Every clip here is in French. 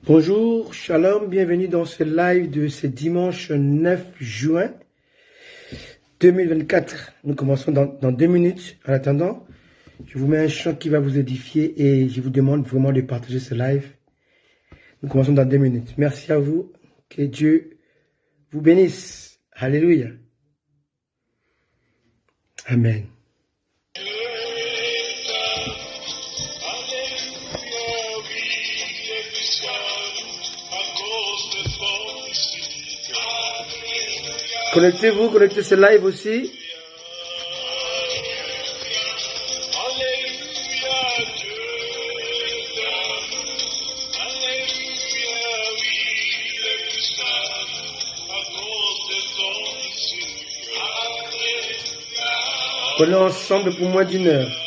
Bonjour, shalom, bienvenue dans ce live de ce dimanche 9 juin 2024. Nous commençons dans 2 minutes. En attendant, je vous mets un chant qui va vous édifier et je vous demande vraiment de partager ce live. Nous commençons dans 2 minutes. Merci à vous. Que Dieu vous bénisse. Alléluia. Amen. Connectez-vous, connectez ce live aussi. On est ensemble pour moins d'1 heure.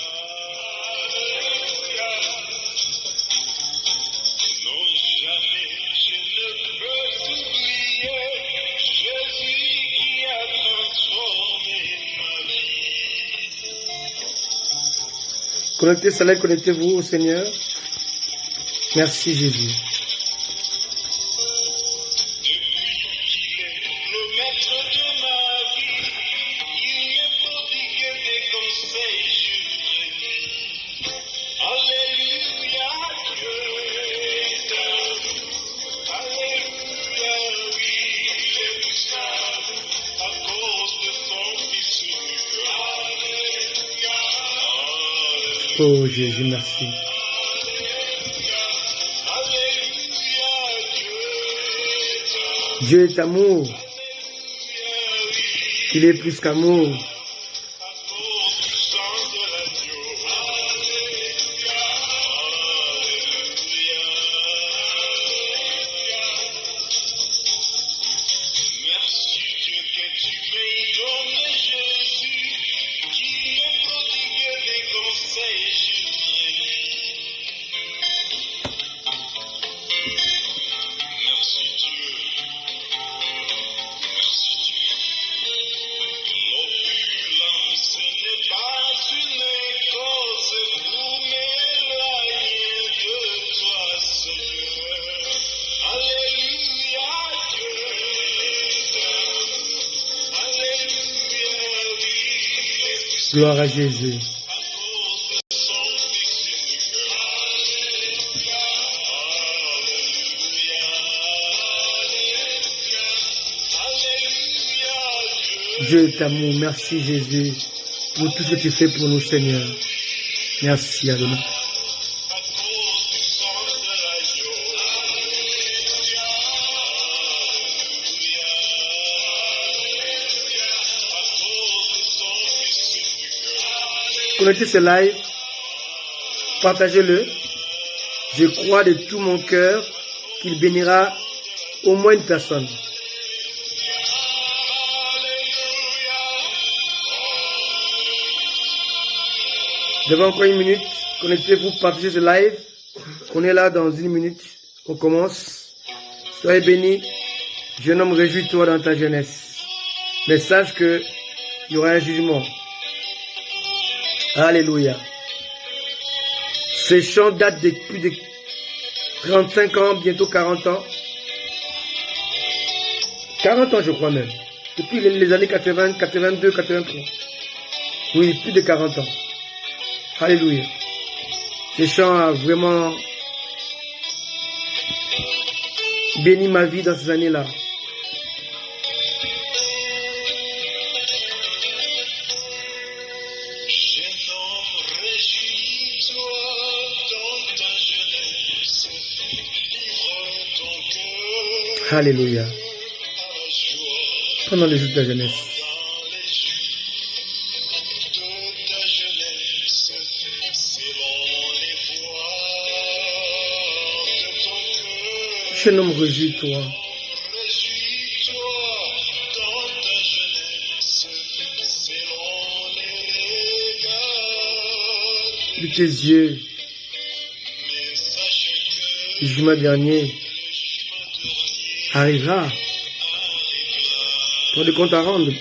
Connectez ce live, connectez-vous au Seigneur. Merci Jésus. Oh Jésus, merci. Dieu est amour. Il est plus qu'amour. Gloire à Jésus. Dieu est amour. Merci Jésus pour tout ce que tu fais pour nous, Seigneur. Merci Adonai. Connectez ce live, partagez-le. Je crois de tout mon cœur qu'il bénira au moins une personne. Devant encore 1 minute, connectez-vous, partagez ce live. On est là dans 1 minute. On commence. Soyez bénis. Jeune homme, réjouis-toi dans ta jeunesse. Mais sache qu'il y aura un jugement. Alléluia. Ces chants datent de plus de 35 ans, bientôt 40 ans. 40 ans, je crois même. Depuis les années 80, 82, 83. Oui, plus de 40 ans. Alléluia. Ces chants a vraiment béni ma vie dans ces années-là. Alléluia. Pendant les jours de ta jeunesse. Jeune homme, réjouis-toi. De tes yeux, le jugement dernier arrivera. Pour des comptes à rendre.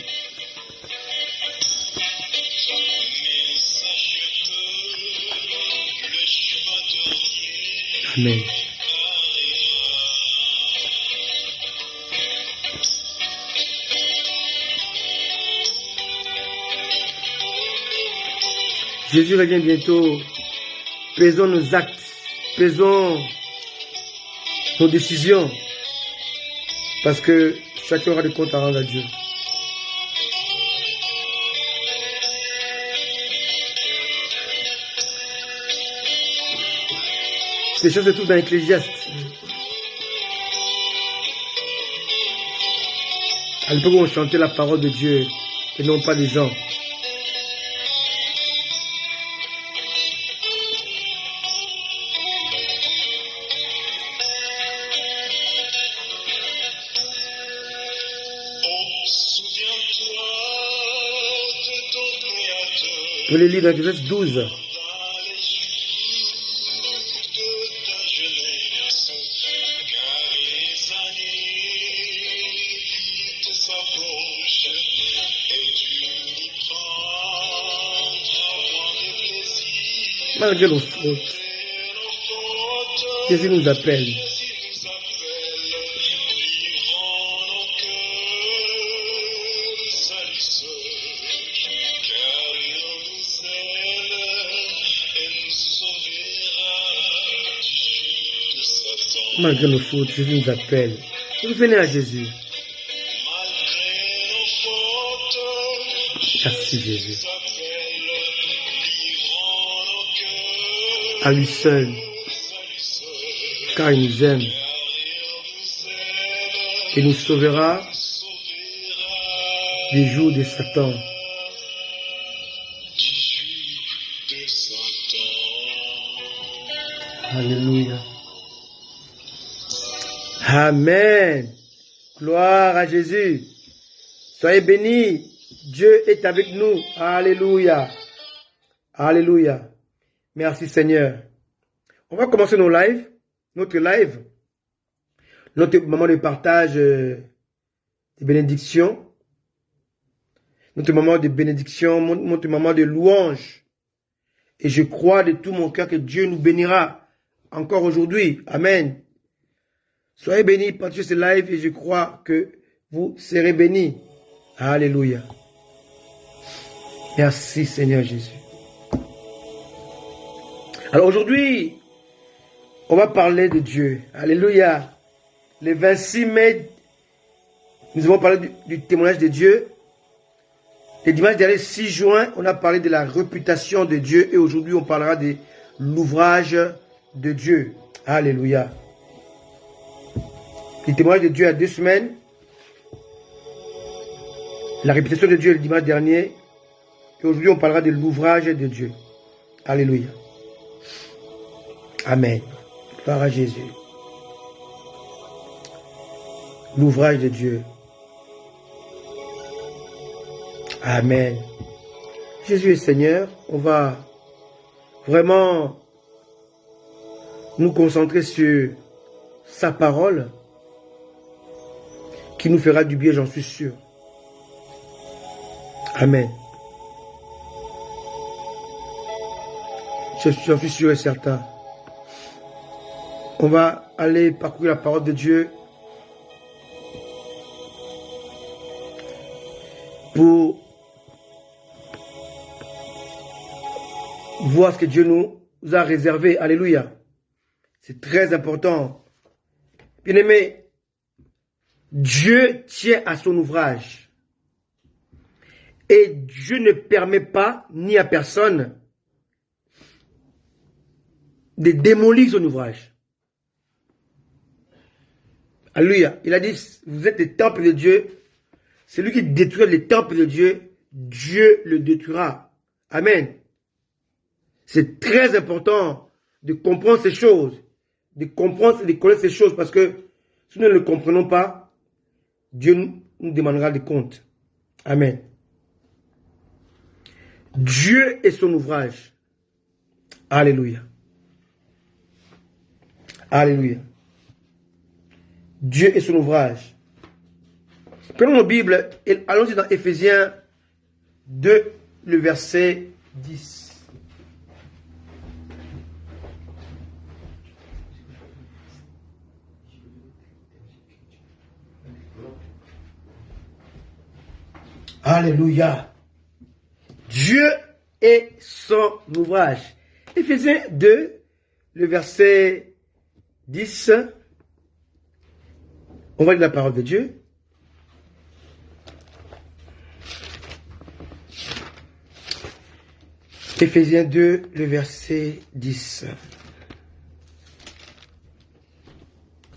Amen. Jésus revient bientôt. Pesons nos actes. Pesons nos décisions. Parce que chacun aura des comptes à rendre à Dieu. Ces choses se trouvent dans l'Ecclésiaste. À l'époque où on chantait la parole de Dieu et non pas des gens. Vous les lire dans Genèse 12. Malgré nos fautes, Jésus nous appelle. Malgré nos fautes, Jésus nous appelle. Revenez à Jésus. Merci Jésus. À lui seul, car il nous aime et nous sauvera des jours de Satan. Alléluia. Amen. Gloire à Jésus. Soyez bénis. Dieu est avec nous. Alléluia. Alléluia. Merci Seigneur. On va commencer notre live, notre moment de partage de bénédiction, notre moment de bénédiction, notre moment de louange. Et je crois de tout mon cœur que Dieu nous bénira encore aujourd'hui. Amen. Soyez bénis, partagez ce live et je crois que vous serez bénis. Alléluia. Merci Seigneur Jésus. Alors aujourd'hui, on va parler de Dieu. Alléluia. Le 26 mai, nous avons parlé du témoignage de Dieu. Le dimanche dernier, 6 juin, on a parlé de la réputation de Dieu. Et aujourd'hui, on parlera de l'ouvrage de Dieu. Alléluia. Le témoignage de Dieu il y a 2 semaines. La réputation de Dieu le dimanche dernier. Et aujourd'hui, on parlera de l'ouvrage de Dieu. Alléluia. Amen. Gloire à Jésus. L'ouvrage de Dieu. Amen. Jésus est Seigneur. On va vraiment nous concentrer sur sa parole qui nous fera du bien, j'en suis sûr. Amen. J'en suis sûr et certain. On va aller parcourir la parole de Dieu pour voir ce que Dieu nous a réservé. Alléluia. C'est très important. Bien-aimés, Dieu tient à son ouvrage. Et Dieu ne permet pas, ni à personne, de démolir son ouvrage. Alléluia. Il a dit, vous êtes les temples de Dieu. Celui qui détruit les temples de Dieu, Dieu le détruira. Amen. C'est très important de comprendre ces choses. De comprendre et de connaître ces choses. Parce que si nous ne le comprenons pas, Dieu nous demandera des comptes. Amen. Dieu est son ouvrage. Alléluia. Alléluia. Dieu est son ouvrage. Prenons nos Bibles et allons-y dans Éphésiens 2, le verset 10. Alléluia. Dieu et son ouvrage. Éphésiens 2, le verset 10. On va lire la parole de Dieu. Éphésiens 2, le verset 10.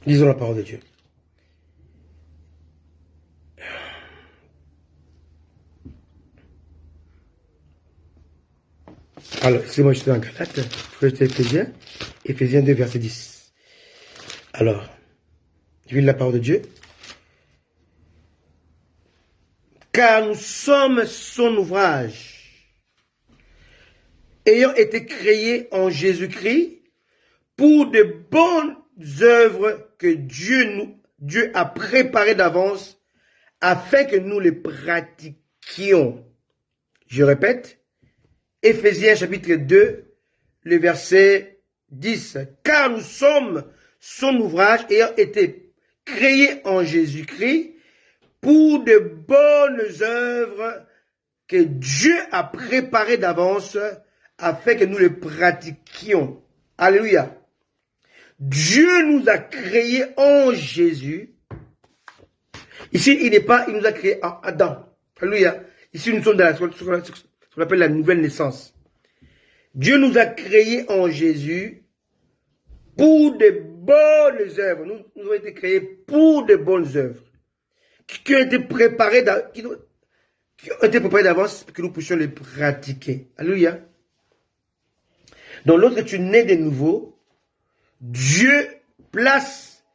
Lisons la parole de Dieu. Alors, c'est moi, je suis en Galate, je suis Éphésiens 2, verset 10. Alors, je lis la parole de Dieu. Car nous sommes son ouvrage, ayant été créés en Jésus-Christ pour de bonnes œuvres que Dieu a préparées d'avance afin que nous les pratiquions. Je répète, Éphésiens chapitre 2, le verset 10. Car nous sommes son ouvrage ayant été créés en Jésus-Christ pour de bonnes œuvres que Dieu a préparées d'avance afin que nous les pratiquions. Alléluia. Dieu nous a créés en Jésus. Ici, il nous a créés en Adam. Alléluia. Ici, nous sommes dans ce qu'on appelle la nouvelle naissance. Dieu nous a créés en Jésus pour de bonnes œuvres. Nous avons été créés pour de bonnes œuvres qui ont été préparées d'avance pour que nous puissions les pratiquer. Alléluia. Donc, lorsque tu nais de nouveau, Dieu place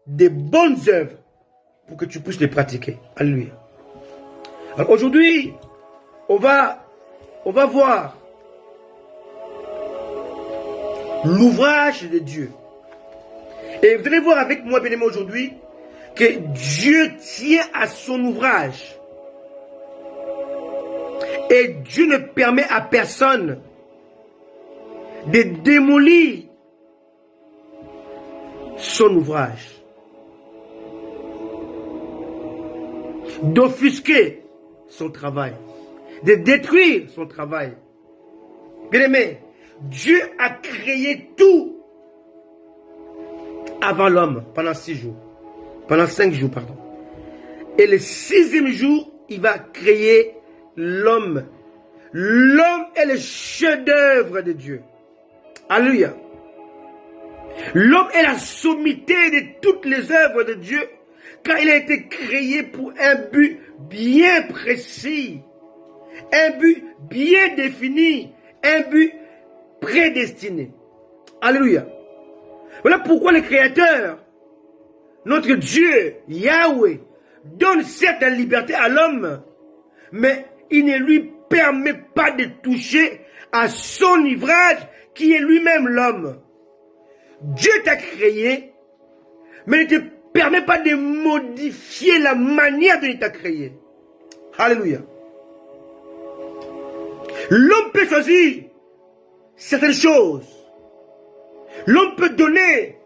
des bonnes œuvres pour que tu puisses les pratiquer. Alléluia. Alors aujourd'hui, on va voir l'ouvrage de Dieu. Et vous allez voir avec moi, bien aimé, aujourd'hui, que Dieu tient à son ouvrage. Et Dieu ne permet à personne de démolir son ouvrage, d'offusquer son travail, de détruire son travail. Bien aimé, Dieu a créé tout avant l'homme pendant 6 jours, pendant 5 jours, pardon. Et le 6e jour, il va créer l'homme. L'homme est le chef-d'œuvre de Dieu. Alléluia. L'homme est la sommité de toutes les œuvres de Dieu, car il a été créé pour un but bien précis, un but bien défini, un but prédestiné. Alléluia. Voilà pourquoi le Créateur, notre Dieu, Yahweh, donne certes la liberté à l'homme, mais il ne lui permet pas de toucher à son ouvrage qui est lui-même l'homme. Dieu t'a créé, mais ne te permet pas de modifier la manière dont il t'a créé. Alléluia. L'homme peut choisir certaines choses. L'homme peut donner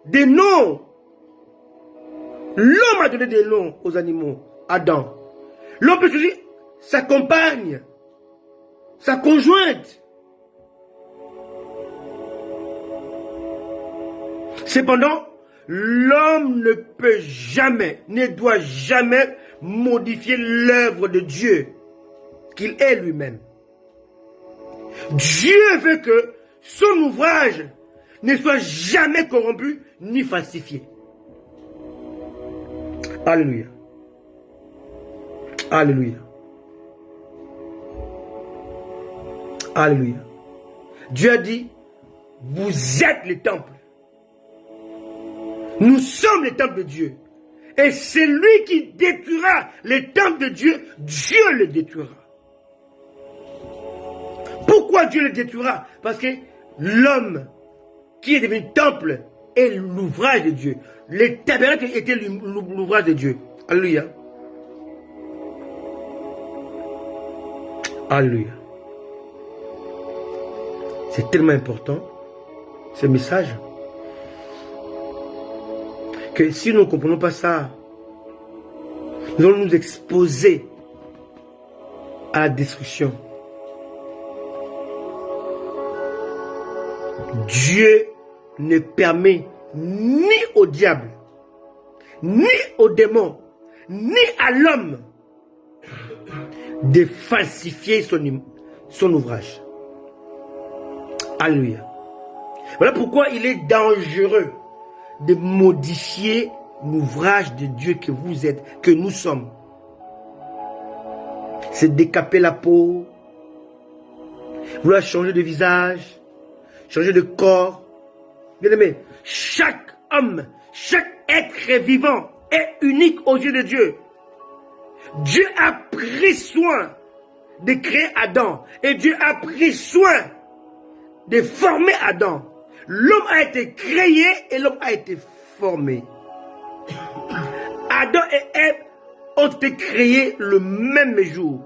des noms. L'homme a donné des noms aux animaux. Adam. L'homme peut choisir sa compagne, sa conjointe. Cependant, l'homme ne peut jamais, ne doit jamais modifier l'œuvre de Dieu, qu'il est lui-même. Dieu veut que son ouvrage ne soit jamais corrompu ni falsifié. Alléluia. Alléluia. Alléluia. Dieu a dit, vous êtes le temple. Nous sommes le temple de Dieu. Et celui qui détruira le temple de Dieu, Dieu le détruira. Pourquoi Dieu le détruira? Parce que l'homme qui est devenu temple est l'ouvrage de Dieu. Le tabernacle était l'ouvrage de Dieu. Alléluia. Alléluia. C'est tellement important, ce message, que si nous ne comprenons pas ça, nous allons nous exposer à la destruction. Dieu ne permet ni au diable, ni aux démons, ni à l'homme de falsifier son ouvrage. Alléluia. Voilà pourquoi il est dangereux de modifier l'ouvrage de Dieu que vous êtes, que nous sommes. C'est décaper la peau, vouloir changer de visage, changer de corps. Bien aimé, chaque homme, chaque être vivant est unique aux yeux de Dieu. Dieu a pris soin de créer Adam et Dieu a pris soin de former Adam. L'homme a été créé et l'homme a été formé. Adam et Ève ont été créés le même jour,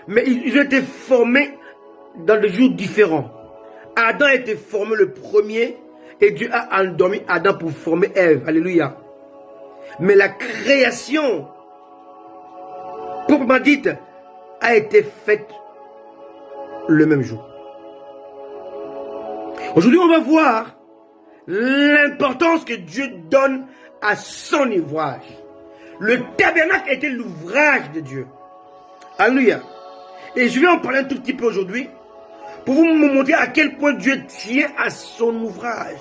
mais ils ont été formés dans des jours différents. Adam a été formé le premier et Dieu a endormi Adam pour former Ève. Alléluia. Mais la création, proprement dite, a été faite le même jour. Aujourd'hui, on va voir l'importance que Dieu donne à son ouvrage. Le tabernacle était l'ouvrage de Dieu. Alléluia. Et je vais en parler un tout petit peu aujourd'hui pour vous montrer à quel point Dieu tient à son ouvrage.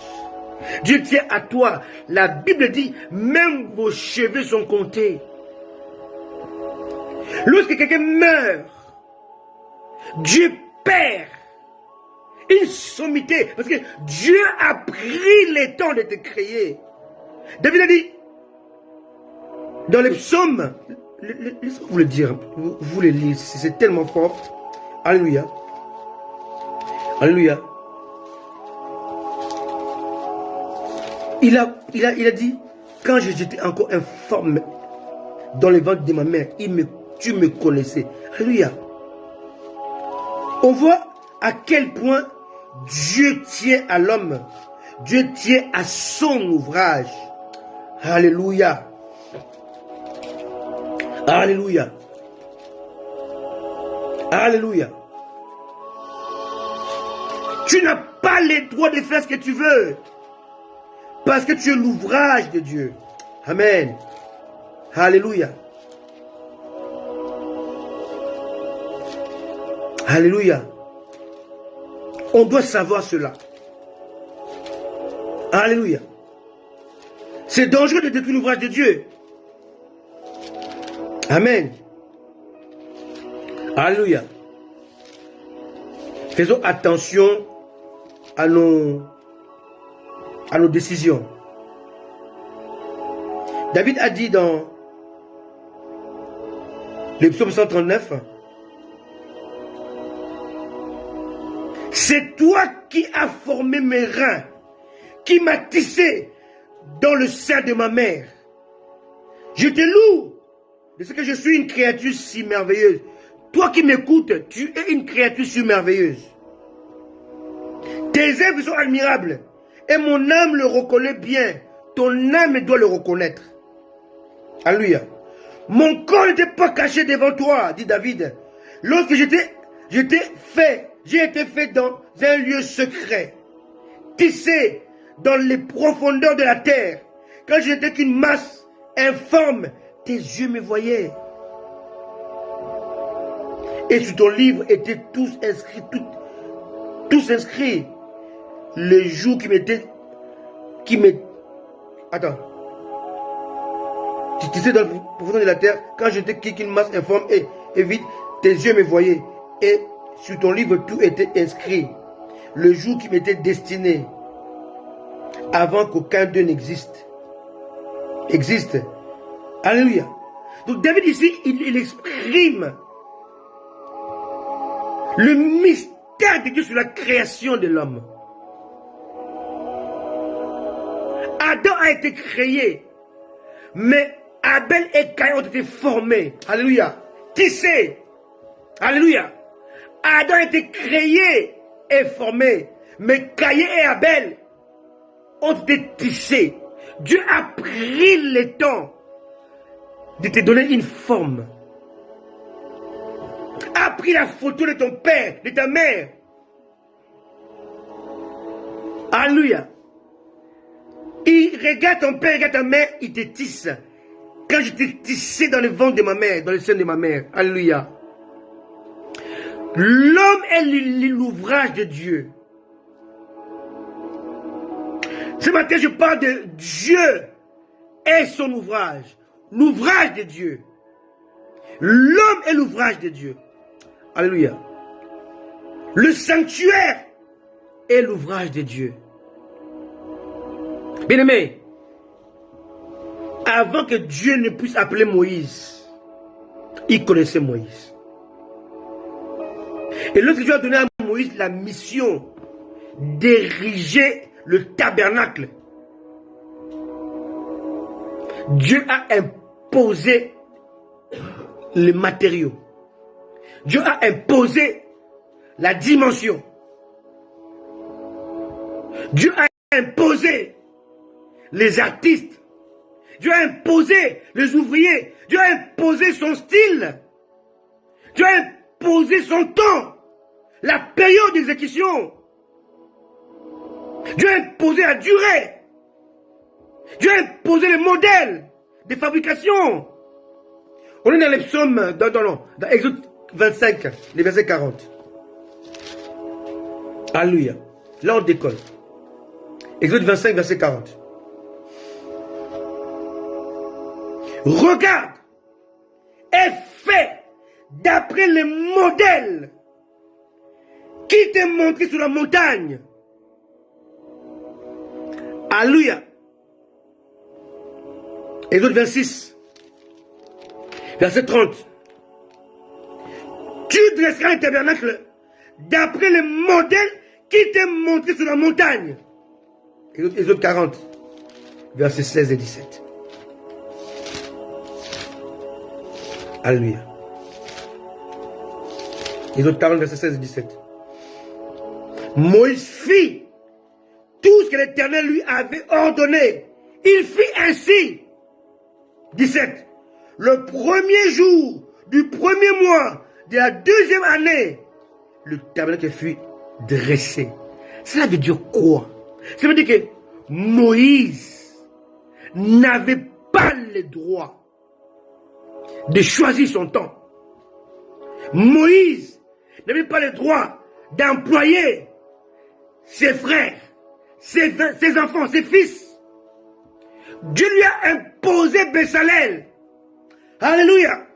Dieu tient à toi. La Bible dit, même vos cheveux sont comptés. Lorsque quelqu'un meurt, Dieu perd une sommité, parce que Dieu a pris le temps de te créer. David a dit, dans les psaumes, laissez-moi vous le dire, vous les lisez, c'est tellement fort. Alléluia. Alléluia. Il a dit, quand j'étais encore informe dans le ventre de ma mère, tu me connaissais. Alléluia. On voit à quel point Dieu tient à l'homme. Dieu tient à son ouvrage. Alléluia. Alléluia. Alléluia. Tu n'as pas le droit de faire ce que tu veux. Parce que tu es l'ouvrage de Dieu. Amen. Alléluia. Alléluia. On doit savoir cela. Alléluia. C'est dangereux de détruire l'ouvrage de Dieu. Amen. Alléluia. Faisons attention à nos décisions. David a dit dans le psaume 139, c'est toi qui as formé mes reins, qui m'as tissé dans le sein de ma mère. Je te loue de ce que je suis une créature si merveilleuse. Toi qui m'écoutes, tu es une créature si merveilleuse. Tes œuvres sont admirables et mon âme le reconnaît bien. Ton âme doit le reconnaître. Alléluia. Mon corps n'était pas caché devant toi, dit David. Lorsque j'ai été fait dans un lieu secret, tissé dans les profondeurs de la terre. Quand je n'étais qu'une masse informe, tes yeux me voyaient. Et sur ton livre étaient tous inscrits. Le jour Attends. Tu tissais dans le profondeur de la terre, quand j'étais qu'une masse informe et vide, tes yeux me voyaient. Et sur ton livre, tout était inscrit. Le jour qui m'était destiné, avant qu'aucun d'eux n'existe. Alléluia. Donc David ici, il exprime le mystère de Dieu sur la création de l'homme. Adam a été créé, mais Abel et Caïn ont été formés. Alléluia. Tissés. Alléluia. Adam a été créé et formé, mais Caïn et Abel ont été tissés. Dieu a pris le temps de te donner une forme. A pris la photo de ton père, de ta mère. Alléluia. Il regarde ton père, regarde ta mère, il te tisse. Quand je t'ai tissé dans le ventre de ma mère, dans le sein de ma mère. Alléluia. L'homme est l'ouvrage de Dieu. Ce matin, je parle de Dieu et son ouvrage. L'ouvrage de Dieu. L'homme est l'ouvrage de Dieu. Alléluia. Le sanctuaire est l'ouvrage de Dieu. Bien-aimé, avant que Dieu ne puisse appeler Moïse, il connaissait Moïse. Et lorsque Dieu a donné à Moïse la mission d'ériger le tabernacle, Dieu a imposé les matériaux. Dieu a imposé la dimension. Dieu a imposé les artistes. Dieu a imposé les ouvriers. Dieu a imposé son style. Dieu a imposé son temps. La période d'exécution. Dieu a imposé la durée. Dieu a imposé les modèles de fabrication. On est dans les psaumes, dans Exode 25, les versets 40. Alléluia. Là, on décolle. Exode 25, verset 40. Regarde et fais d'après les modèles qui t'est montré sur la montagne. Alléluia. Exode 26, verset 30. Tu dresseras un tabernacle d'après les modèles qui t'est montré sur la montagne. Exode 40, versets 16 et 17. Alléluia. Exode 40, versets 16 et 17. Moïse fit tout ce que l'Éternel lui avait ordonné. Il fit ainsi. 17. Le premier jour du premier mois de la deuxième année, le tabernacle fut dressé. Cela veut dire quoi? Ça veut dire que Moïse n'avait pas le droit de choisir son temps. Moïse n'avait pas le droit d'employer ses frères, ses enfants, ses fils. Dieu lui a imposé Bezalel. Alléluia.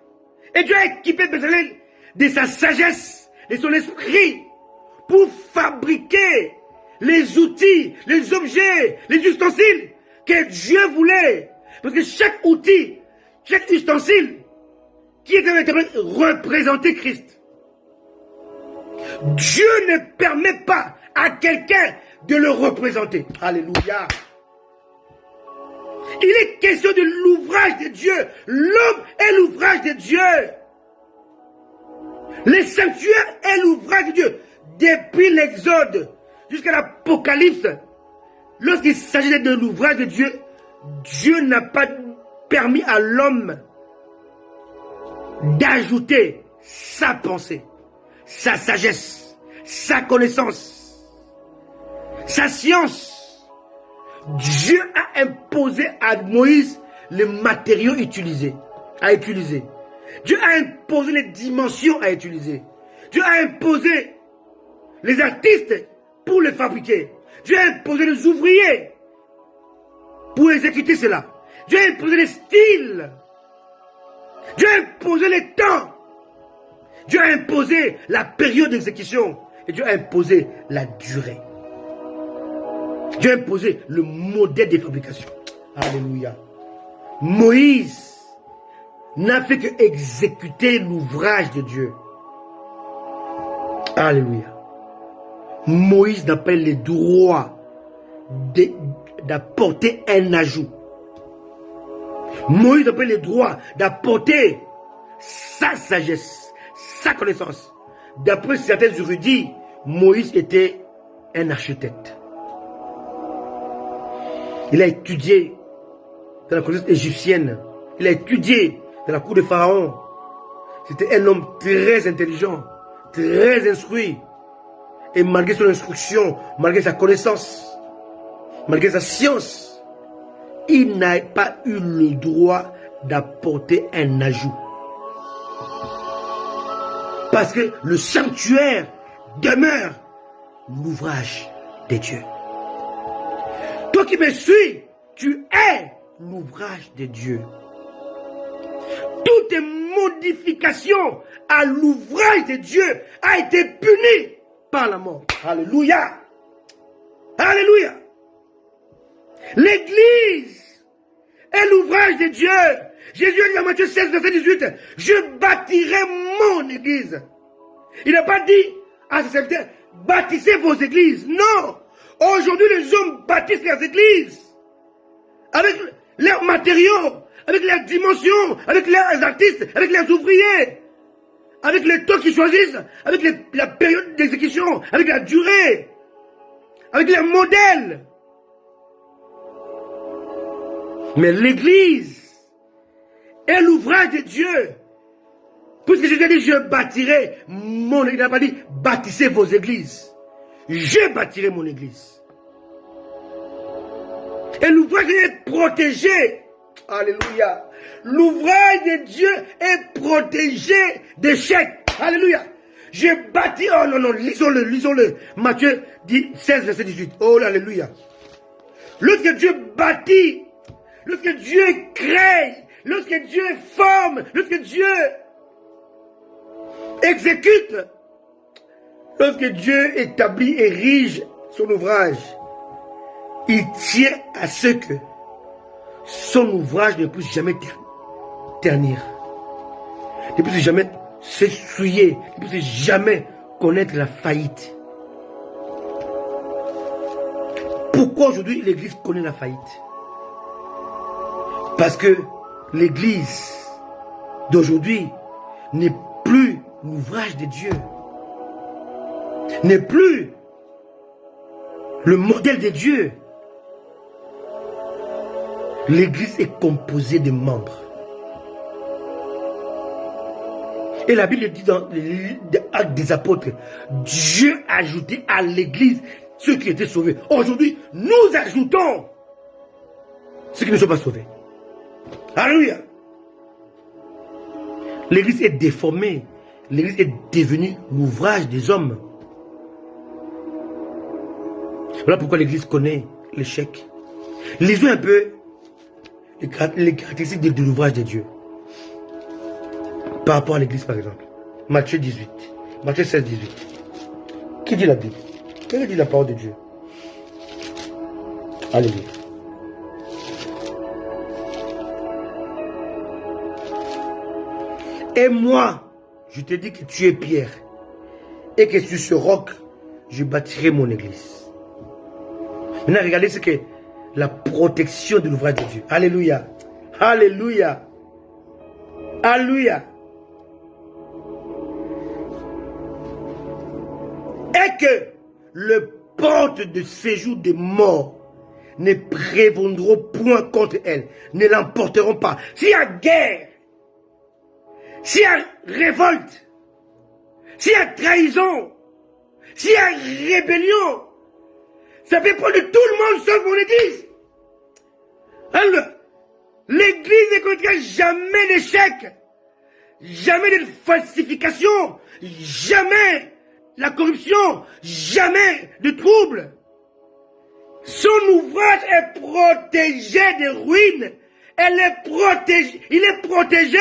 Et Dieu a équipé Bezalel de sa sagesse, de son esprit, pour fabriquer les outils, les objets, les ustensiles que Dieu voulait. Parce que chaque outil, chaque ustensile qui est représenter Christ. Dieu ne permet pas à quelqu'un de le représenter. Alléluia. Il est question de l'ouvrage de Dieu. L'homme est l'ouvrage de Dieu. Le sanctuaire est l'ouvrage de Dieu. Depuis l'Exode jusqu'à l'Apocalypse, lorsqu'il s'agissait de l'ouvrage de Dieu, Dieu n'a pas permis à l'homme d'ajouter sa pensée, sa sagesse, sa connaissance, sa science. Dieu a imposé à Moïse les matériaux à utiliser. Dieu a imposé les dimensions à utiliser. Dieu a imposé les artistes pour les fabriquer. Dieu a imposé les ouvriers pour exécuter cela. Dieu a imposé les styles. Dieu a imposé les temps. Dieu a imposé la période d'exécution. Et Dieu a imposé la durée. Dieu a imposé le modèle de fabrication. Alléluia. Moïse n'a fait que exécuter l'ouvrage de Dieu. Alléluia. Moïse n'a pas le droit d'apporter un ajout. Moïse n'a pas le droit d'apporter sa sagesse, sa connaissance. D'après certains érudits, Moïse était un architecte. Il a étudié dans la connaissance égyptienne. Il a étudié dans la cour de Pharaon. C'était un homme très intelligent, très instruit. Et malgré son instruction, malgré sa connaissance, malgré sa science, il n'a pas eu le droit d'apporter un ajout. Parce que le sanctuaire demeure l'ouvrage de Dieu. Toi qui me suis, tu es l'ouvrage de Dieu. Toute modification à l'ouvrage de Dieu a été punie par la mort. Alléluia. Alléluia. L'Église est l'ouvrage de Dieu. Jésus a dit dans Matthieu 16, verset 18, je bâtirai mon Église. Il n'a pas dit à ses serviteurs, bâtissez vos églises. Non. Aujourd'hui, les hommes bâtissent leurs églises. Avec leurs matériaux, avec leurs dimensions, avec leurs artistes, avec leurs ouvriers. Avec les temps qu'ils choisissent, avec la période d'exécution, avec la durée, avec les modèles. Mais l'Église est l'ouvrage de Dieu. Puisque Jésus a dit, je bâtirai mon Église. Il n'a pas dit, bâtissez vos églises. Je bâtirai mon Église. Et l'ouvrage est protégé. Alléluia. L'ouvrage de Dieu est protégé d'échecs. Alléluia. Je bâtis. Oh non, non, lisons-le, lisons-le. Matthieu 16, verset 18. Oh, alléluia. Lorsque Dieu bâtit, lorsque Dieu crée, lorsque Dieu forme, lorsque Dieu exécute, lorsque Dieu établit et érige son ouvrage, il tient à ce que son ouvrage ne puisse jamais ternir, ne puisse jamais s'essuyer, ne puisse jamais connaître la faillite. Pourquoi aujourd'hui l'Église connaît la faillite? Parce que l'Église d'aujourd'hui n'est plus l'ouvrage de Dieu, n'est plus le modèle de Dieu. L'Église est composée de membres. Et la Bible dit dans les Actes des Apôtres, Dieu a ajouté à l'Église ceux qui étaient sauvés. Aujourd'hui, nous ajoutons ceux qui ne sont pas sauvés. Alléluia. L'Église est déformée. L'Église est devenue l'ouvrage des hommes. Voilà pourquoi l'Église connaît l'échec. Lisons un peu les caractéristiques de l'ouvrage de Dieu. Par rapport à l'Église, par exemple. Matthieu 18. Matthieu 16, 18. Qui dit la Bible? Quelle dit la parole de Dieu? Alléluia. Et moi, je te dis que tu es Pierre, et que sur ce roc, je bâtirai mon Église. Maintenant, regardez ce que la protection de l'ouvrage de Dieu. Alléluia. Alléluia. Alléluia. Et que le porte de séjour des morts ne prévaudront point contre elle, ne l'emporteront pas. S'il y a guerre, s'il y a révolte, s'il y a trahison, s'il y a rébellion, ça peut prendre tout le monde sauf mon Église. Alors, l'Église ne connaîtra jamais d'échec, jamais de falsification, jamais la corruption, jamais de trouble. Son ouvrage est protégé des ruines. Elle est protégée, il est protégé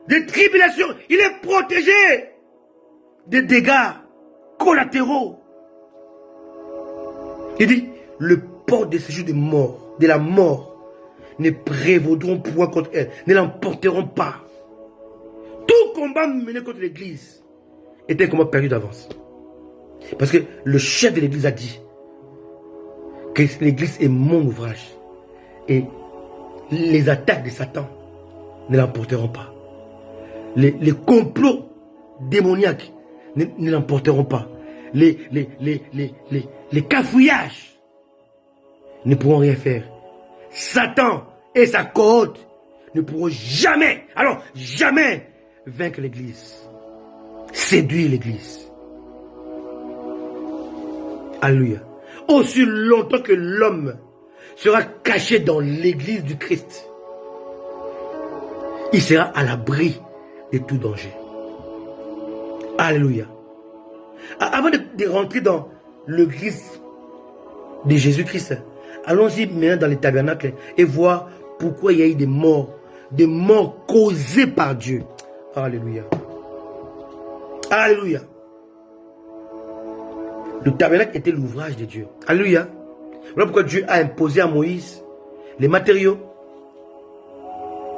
des tribulations. Il est protégé des dégâts collatéraux. Il dit, le port de séjour de mort, de la mort, ne prévaudront point contre elle, ne l'emporteront pas. Tout combat mené contre l'Église était un combat perdu d'avance. Parce que le chef de l'Église a dit que l'Église est mon ouvrage. Et les attaques de Satan ne l'emporteront pas. Les complots démoniaques ne l'emporteront pas. Les cafouillages ne pourront rien faire. Satan et sa cohorte ne pourront jamais, alors jamais, vaincre l'Église. Séduire l'Église. Alléluia. aussi longtemps que l'homme sera caché dans l'église du Christ, il sera à l'abri de tout danger. Alléluia. Avant de rentrer dans l'église de Jésus-Christ, allons-y maintenant dans les tabernacles et voir pourquoi il y a eu des morts causées par Dieu. Alléluia. Alléluia. Le tabernacle était l'ouvrage de Dieu. Alléluia. Voilà pourquoi Dieu a imposé à Moïse les matériaux,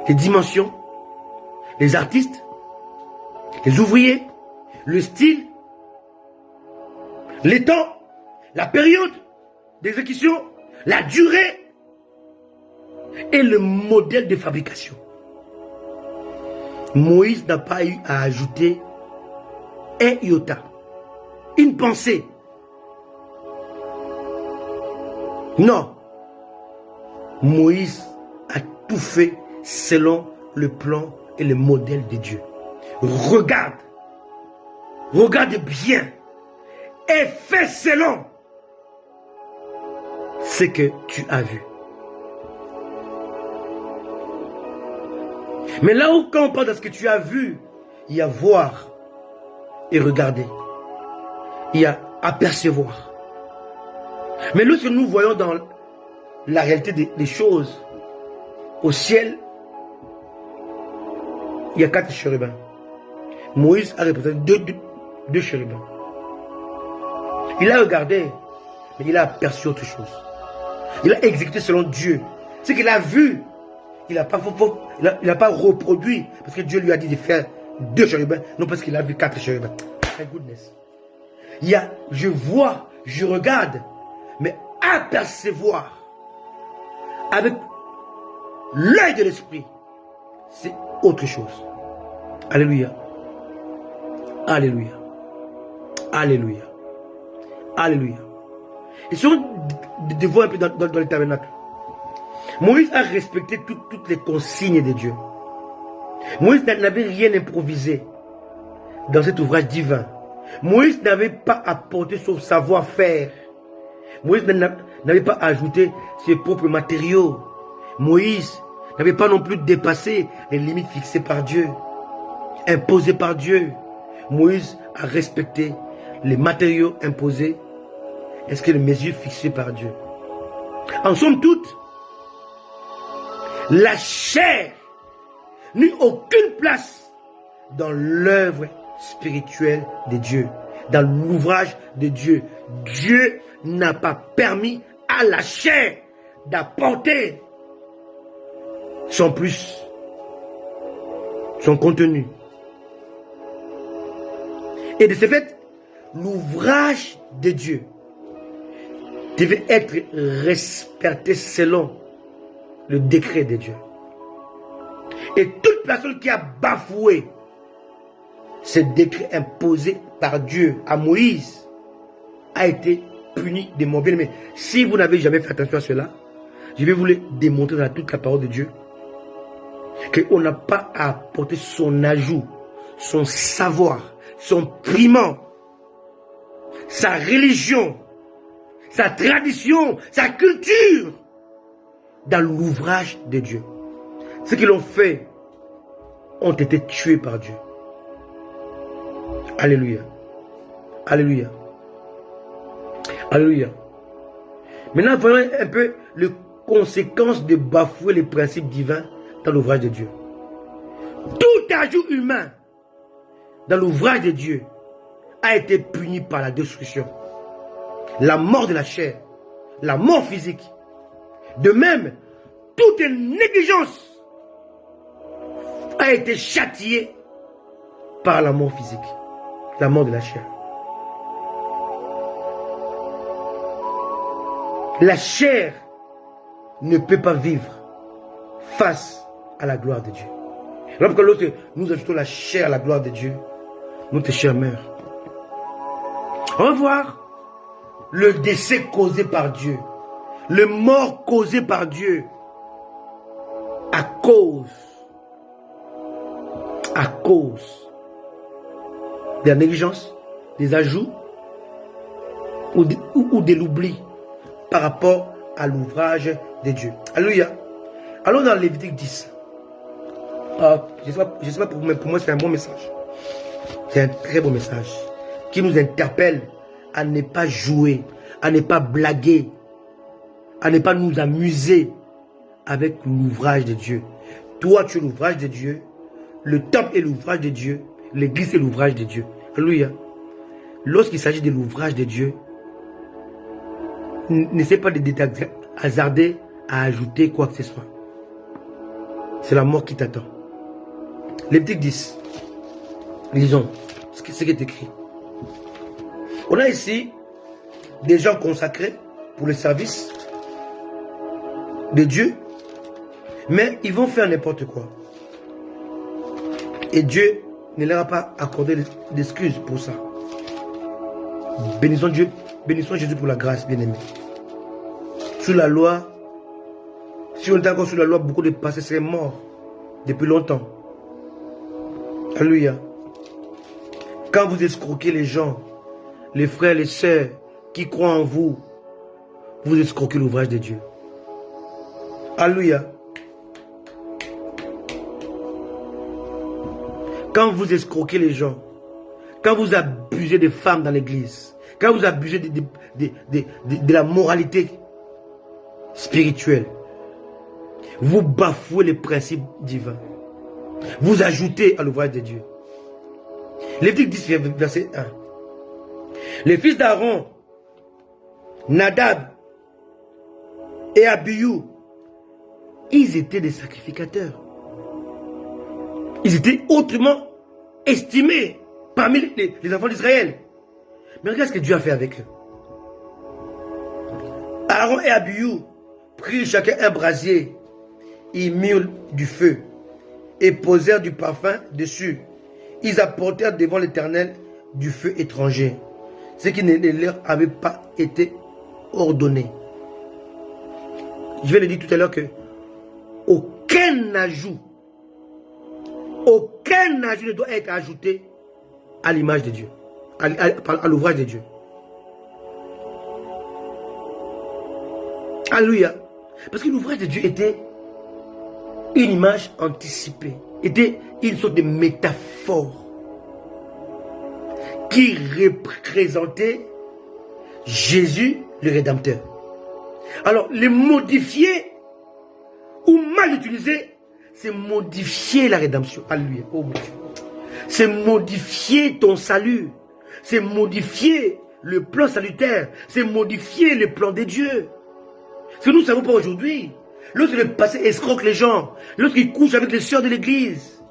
les dimensions, les artistes, les ouvriers, le style, les temps, la période d'exécution, la durée et le modèle de fabrication. Moïse n'a pas eu à ajouter un iota, une pensée. Non. Moïse a tout fait selon le plan et le modèle de Dieu. Regarde bien et fais selon ce que tu as vu. Mais là où quand on parle de ce que tu as vu, il y a voir et regarder. Il y a apercevoir. Mais lorsque nous voyons dans la réalité des choses, au ciel, il y a 4 chérubins. Moïse a représenté deux chérubins. Il a regardé, mais il a aperçu autre chose. Il a exécuté selon Dieu. Ce qu'il a vu, il n'a pas reproduit, parce que Dieu lui a dit de faire 2 chérubins, non parce qu'il a vu 4 chérubins. My goodness. Il y a, je vois, je regarde, mais apercevoir avec l'œil de l'esprit, c'est autre chose. Alléluia. Alléluia. Alléluia. Alléluia. Et si on voit un peu dans le tabernacle, Moïse a respecté toutes les consignes de Dieu. Moïse n'avait rien improvisé dans cet ouvrage divin. Moïse n'avait pas apporté son savoir-faire. Moïse n'avait pas ajouté ses propres matériaux. Moïse n'avait pas non plus dépassé les limites fixées par Dieu, imposées par Dieu. Moïse a respecté les matériaux imposés ainsi que les mesures fixées par Dieu. En somme toute, la chair n'eut aucune place dans l'œuvre spirituelle de Dieu, dans l'ouvrage de Dieu. Dieu n'a pas permis à la chair d'apporter son plus, son contenu. Et de ce fait, l'ouvrage de Dieu devait être respecté selon le décret de Dieu. Et toute personne qui a bafoué ce décret imposé par Dieu à Moïse a été punie de mort. Mais si vous n'avez jamais fait attention à cela, je vais vous le démontrer dans toute la parole de Dieu qu'on n'a pas à apporter son ajout, son savoir, son piment, sa religion, sa tradition, sa culture dans l'ouvrage de Dieu. Ceux qui l'ont fait ont été tués par Dieu. Alléluia. Alléluia. Alléluia. Maintenant, voyons un peu les conséquences de bafouer les principes divins dans l'ouvrage de Dieu. Tout ajout humain dans l'ouvrage de Dieu a été puni par la destruction, la mort de la chair, la mort physique. De même, toute négligence a été châtiée par la mort physique, la mort de la chair. La chair ne peut pas vivre face à la gloire de Dieu. Lorsque nous ajoutons la chair à la gloire de Dieu, notre chair meurt. On va voir le décès causé par Dieu, le mort causé par Dieu à cause de la négligence, des ajouts ou de l'oubli par rapport à l'ouvrage de Dieu. Alléluia. Allons dans Lévitique 10. Je sais pas pour moi c'est un bon message. C'est un très bon message qui nous interpelle à ne pas jouer, à ne pas blaguer, à ne pas nous amuser avec l'ouvrage de Dieu. Toi, tu es l'ouvrage de Dieu. Le temple est l'ouvrage de Dieu. L'église est l'ouvrage de Dieu. Alléluia. Lorsqu'il s'agit de l'ouvrage de Dieu, n'essaie pas de hasarder à ajouter quoi que ce soit. C'est la mort qui t'attend. Lévitique 10. Lisons ce qui est écrit. On a ici des gens consacrés pour le service de Dieu, mais ils vont faire n'importe quoi. Et Dieu ne leur a pas accordé d'excuses pour ça. Bénissons Dieu, bénissons Jésus pour la grâce, bien-aimé. Sous la loi, si on était encore sous la loi, beaucoup de passés seraient morts depuis longtemps. Alléluia. Quand vous escroquez les gens, les frères, les sœurs qui croient en vous, vous escroquez l'ouvrage de Dieu. Alléluia. Quand vous escroquez les gens, quand vous abusez des femmes dans l'église, quand vous abusez de la moralité spirituelle, vous bafouez les principes divins. Vous ajoutez à l'ouvrage de Dieu. Lévitique 10, verset 1. Les fils d'Aaron, Nadab et Abihu, ils étaient des sacrificateurs. Ils étaient hautement estimés parmi les enfants d'Israël. Mais regarde ce que Dieu a fait avec eux. Aaron et Abihu prirent chacun un brasier, ils mirent du feu et posèrent du parfum dessus. Ils apportèrent devant l'Éternel du feu étranger, ce qui ne leur avait pas été ordonné. Je vais le dire tout à l'heure que aucun ajout ne doit être ajouté à l'image de Dieu, à l'ouvrage de Dieu. Alléluia. Parce que l'ouvrage de Dieu était une image anticipée, était une sorte de métaphore qui représentait Jésus le Rédempteur. Alors, les modifier ou mal utiliser, c'est modifier la rédemption. Alléluia. Oh mon Dieu. C'est modifier ton salut. C'est modifier le plan salutaire. C'est modifier le plan de Dieu. Ce que nous ne savons pas aujourd'hui. Lorsque le passé escroque les gens, lorsqu'ils couchent avec les sœurs de l'église.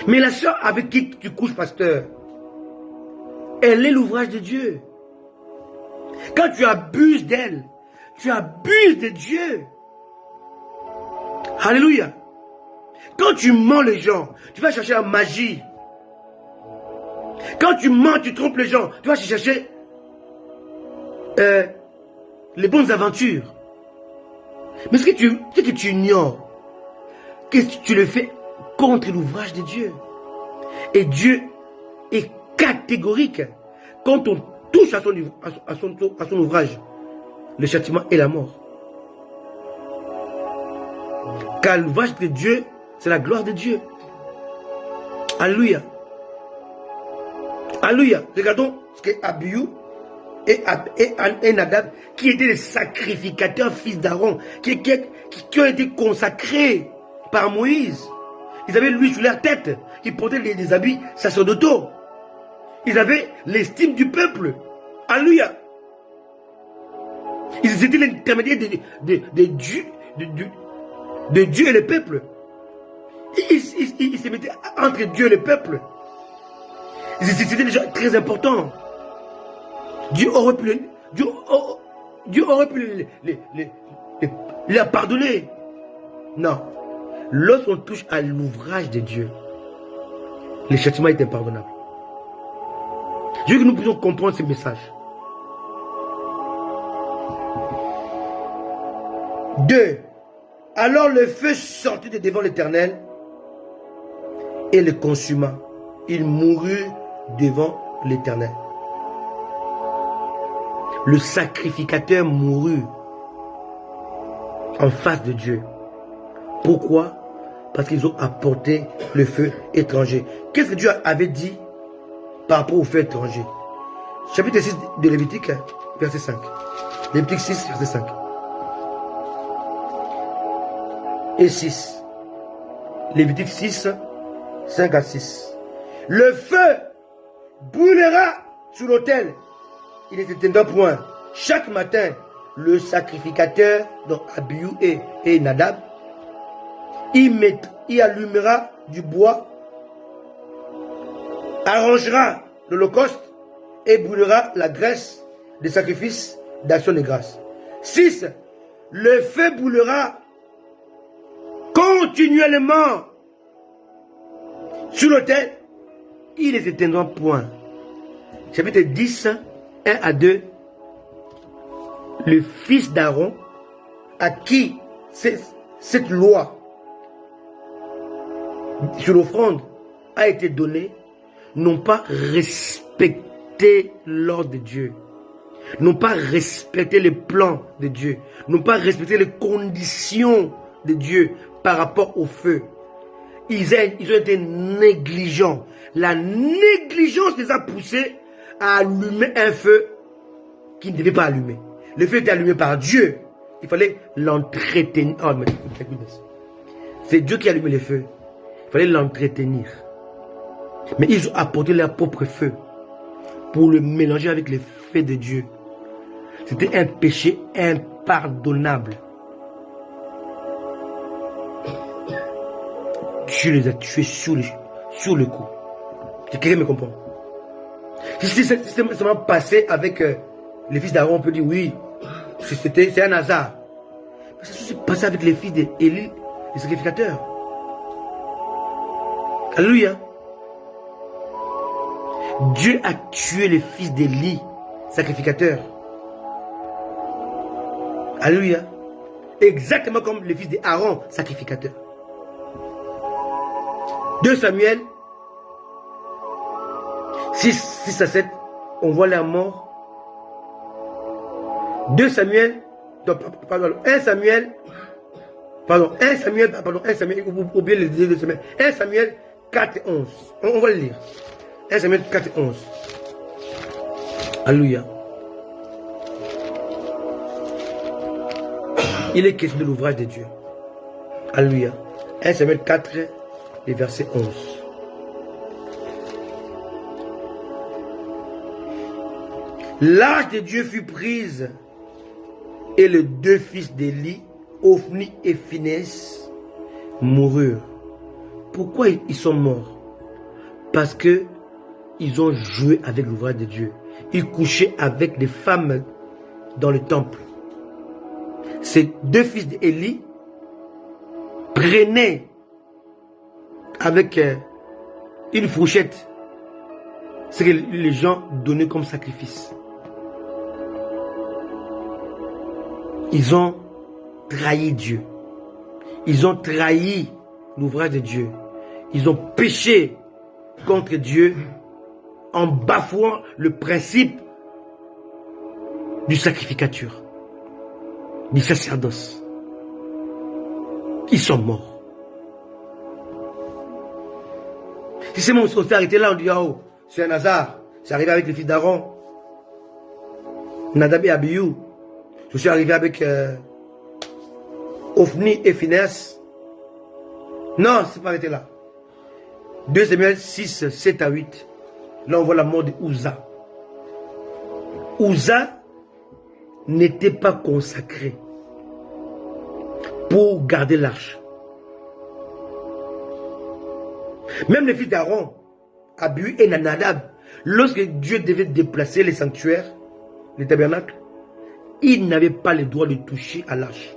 Mais la sœur avec qui tu couches, pasteur, elle est l'ouvrage de Dieu. Quand tu abuses d'elle, tu abuses de Dieu. Alléluia. Quand tu mens les gens, tu vas chercher la magie. Quand tu mens, tu trompes les gens, tu vas chercher les bonnes aventures. Mais ce que tu ignores, que tu le fais contre l'ouvrage de Dieu. Et Dieu est catégorique. Quand on touche à son ouvrage, le châtiment est la mort. Car l'ouvrage de Dieu, c'est la gloire de Dieu. Alléluia. Alléluia. Regardons ce que Abihu et Nadab, qui étaient les sacrificateurs fils d'Aaron, qui ont été consacrés par Moïse. Ils avaient l'huile sur leur tête. Ils portaient des habits sacerdotaux. Ils avaient l'estime du peuple. Alléluia. Ils étaient l'intermédiaire de Dieu et le peuple. Ils se mettaient entre Dieu et le peuple. C'était des gens très importants. Dieu aurait pu leur pardonner. Non. Lorsqu'on touche à l'ouvrage de Dieu, le châtiment est impardonnable. Je veux que nous puissions comprendre ce message. 2. Alors le feu sortit de devant l'Éternel et le consuma. Il mourut devant l'Éternel. Le sacrificateur mourut en face de Dieu. Pourquoi? Parce qu'ils ont apporté le feu étranger. Qu'est-ce que Dieu avait dit par rapport au feu étranger? Chapitre 6 de Lévitique, verset 5. Lévitique 6, verset 5. Et 6. Lévitique 6, 5 à 6. Le feu brûlera sur l'autel. Il ne s'éteindra point. Chaque matin, le sacrificateur, donc Abihu et Nadab, il allumera du bois, arrangera l'holocauste et brûlera la graisse des sacrifices d'action de grâce. 6. Le feu brûlera continuellement sur l'autel, il ne s'éteindra point. Chapitre 10, 1 à 2. Le fils d'Aaron, à qui cette loi sur l'offrande a été donnée, n'ont pas respecté l'ordre de Dieu, n'ont pas respecté les plans de Dieu, n'ont pas respecté les conditions de Dieu par rapport au feu. Ils ont été négligents. La négligence les a poussés à allumer un feu qui ne devait pas allumer. Le feu était allumé par Dieu. Il fallait l'entretenir. Oh, mais c'est Dieu qui a allumé le feu. Il fallait l'entretenir. Mais ils ont apporté leur propre feu pour le mélanger avec le feu de Dieu. C'était un péché impardonnable. Dieu les a tués sur le coup. Quelqu'un me comprend? Si c'est seulement passé avec les fils d'Aaron, on peut dire oui, c'est un hasard. Mais ça s'est passé avec les fils d'Élie, les sacrificateurs. Alléluia. Dieu a tué les fils d'Élie, sacrificateurs. Alléluia. Exactement comme les fils d'Aaron, sacrificateurs. 2 Samuel 6 à 7, on voit la mort. 1 Samuel, oubliez les 2 Samuel. 1 Samuel 4 et 11. On va le lire. 1 Samuel 4 et 11. Alléluia. Il est question de l'ouvrage de Dieu. Alléluia. 1 Samuel 4 et verset 11. L'arche de Dieu fut prise et les 2 fils d'Élie, Ophni et Phinehas, moururent. Pourquoi ils sont morts? Parce que ils ont joué avec l'ouvrage de Dieu. Ils couchaient avec des femmes dans le temple. Ces 2 fils d'Élie prenaient avec une fourchette ce que les gens donnaient comme sacrifice. Ils ont trahi Dieu. Ils ont trahi l'ouvrage de Dieu. Ils ont péché contre Dieu en bafouant le principe du sacrificature, du sacerdoce. Ils sont morts. Si c'est mon s'est arrêté là, on dit oh, c'est un hasard. C'est arrivé avec les fils d'Aaron, Nadab et Abihu. Je suis arrivé avec Ophni et Phinehas. Non, c'est pas arrêté là. 2 Samuel 6, 7 à 8. Là, on voit la mort de Uza. Uza n'était pas consacré pour garder l'arche. Même les fils d'Aaron, Abihu et Nadab, lorsque Dieu devait déplacer les sanctuaires, les tabernacles, ils n'avaient pas le droit de toucher à l'arche.